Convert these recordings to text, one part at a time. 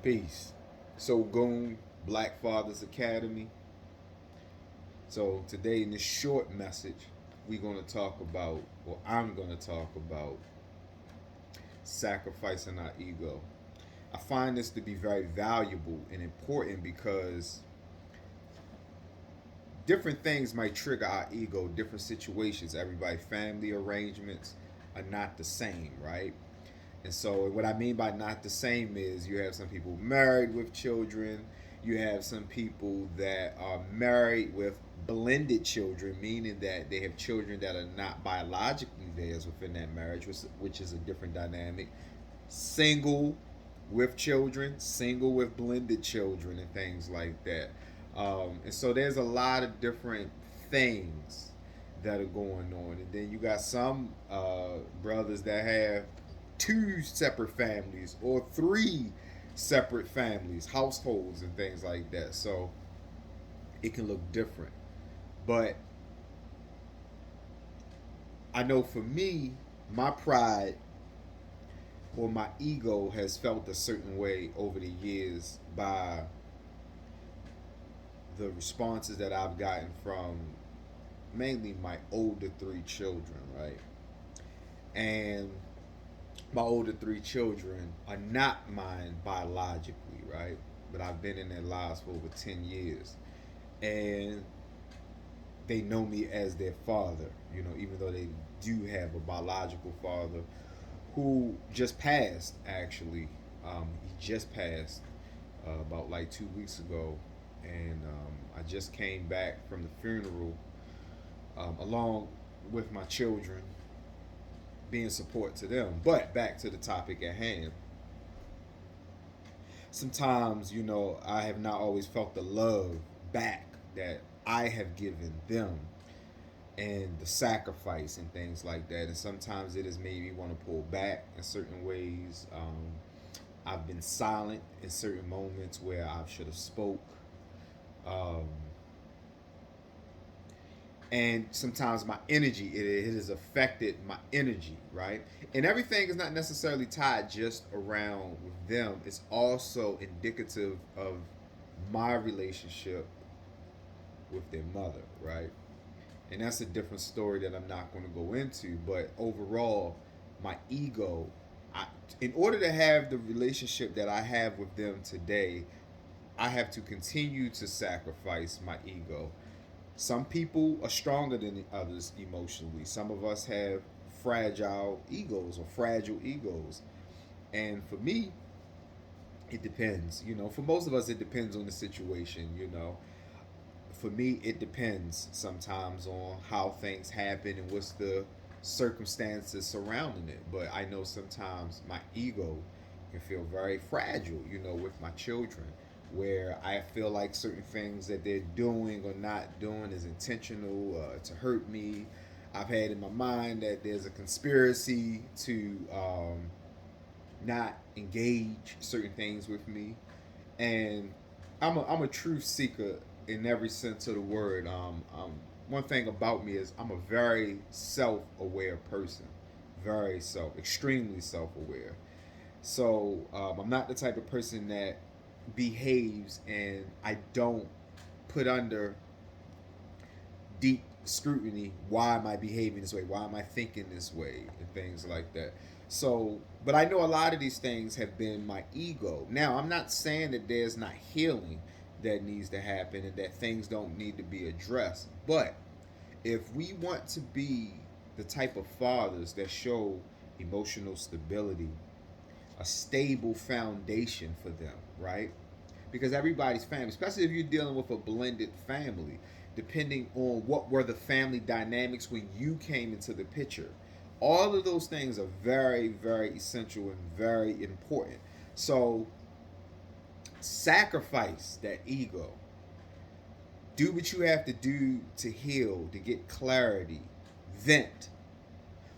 Peace. So, Goon, Black Fathers Academy. So, today in this short message, we're going to talk about, or I'm going to talk about, sacrificing our ego. I find this to be very valuable and important because different things might trigger our ego, different situations. Everybody, family arrangements are not the same, right? And so, what I mean by not the same is you have some people married with children, you have some people that are married with blended children, meaning that they have children that are not biologically theirs within that marriage, which is a different dynamic. Single with children, single with blended children, and things like that. And so, there's a lot of different things that are going on. And then you got some brothers that have two separate families or three separate families, households, and things like that. So it can look different. But I know for me, my pride or my ego has felt a certain way over the years by the responses that I've gotten from mainly my older three children, right? And my older three children are not mine biologically, right? But I've been in their lives for over 10 years. And they know me as their father, even though they do have a biological father who just passed, actually. He just passed about like 2 weeks ago. And I just came back from the funeral along with my children, being support to them. But back to the topic at hand. Sometimes, I have not always felt the love back that I have given them and the sacrifice and things like that. And sometimes it has made me want to pull back in certain ways. I've been silent in certain moments where I should have spoke. Um, and sometimes my energy, it has affected my energy, right? And everything is not necessarily tied just around with them. It's also indicative of my relationship with their mother, right? And that's a different story that I'm not going to go into. But overall, my ego, I, in order to have the relationship that I have with them today, I have to continue to sacrifice my ego. Some people are stronger than others emotionally. Some of us have fragile egos or fragile egos. And for me, it depends. For most of us, it depends on the situation. For me, it depends sometimes on how things happen and what's the circumstances surrounding it. But I know sometimes my ego can feel very fragile, with my children, where I feel like certain things that they're doing or not doing is intentional to hurt me. I've had in my mind that there's a conspiracy to not engage certain things with me. And I'm a truth seeker in every sense of the word. One thing about me is I'm a very self-aware person, extremely self-aware. So I'm not the type of person that behaves and I don't put under deep scrutiny. Why am I behaving this way? Why am I thinking this way? And things like that. So, but I know a lot of these things have been my ego. Now, I'm not saying that there's not healing that needs to happen and that things don't need to be addressed. But if we want to be the type of fathers that show emotional stability, a stable foundation for them, right? Because everybody's family, especially if you're dealing with a blended family, depending on what were the family dynamics when you came into the picture. All of those things are very, very essential and very important. So sacrifice that ego. Do what you have to do to heal, to get clarity. Vent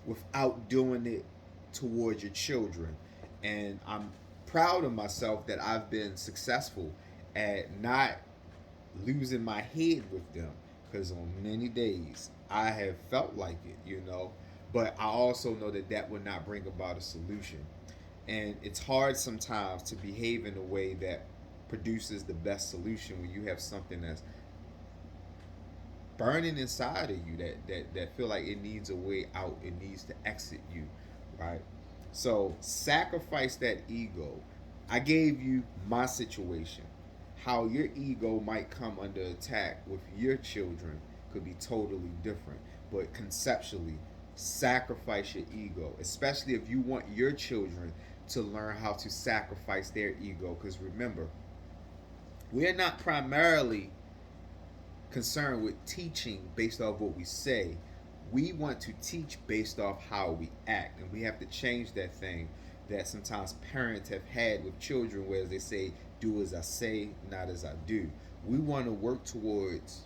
without doing it towards your children. And I'm proud of myself that I've been successful at not losing my head with them, because on many days I have felt like it. But I also know that that would not bring about a solution. And it's hard sometimes to behave in a way that produces the best solution when you have something that's burning inside of you that feel like it needs a way out, it needs to exit you, right? So sacrifice that ego. I gave you my situation. How your ego might come under attack with your children could be totally different, but conceptually, sacrifice your ego, especially if you want your children to learn how to sacrifice their ego. Because remember, we're not primarily concerned with teaching based off what we say. We want to teach based off how we act, and we have to change that thing that sometimes parents have had with children, where they say, "Do as I say, not as I do." We want to work towards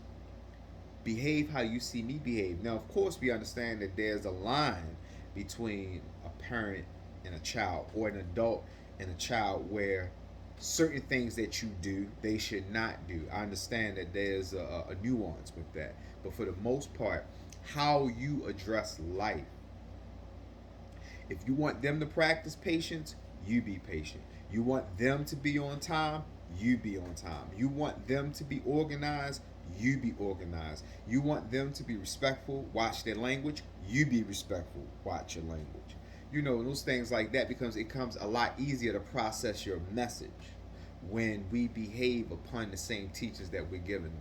behave how you see me behave. Now, of course, we understand that there's a line between a parent and a child, or an adult and a child, where certain things that you do they should not do. I understand that there's a nuance with that, but for the most part, how you address life, if you want them to practice patience, you be patient. You want them to be on time, you be on time. You want them to be organized, you be organized. You want them to be respectful, watch their language, you be respectful, watch your language. Those things like that it comes a lot easier to process your message when we behave upon the same teachings that we're given.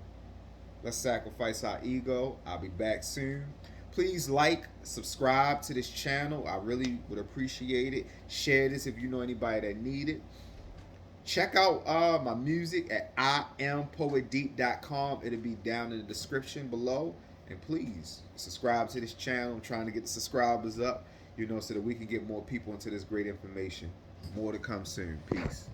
Let's sacrifice our ego. I'll be back soon. Please like, subscribe to this channel. I really would appreciate it. Share this if you know anybody that need it. Check out my music at IamPoetDeep.com. It'll be down in the description below. And please subscribe to this channel. I'm trying to get the subscribers up, so that we can get more people into this great information. More to come soon. Peace.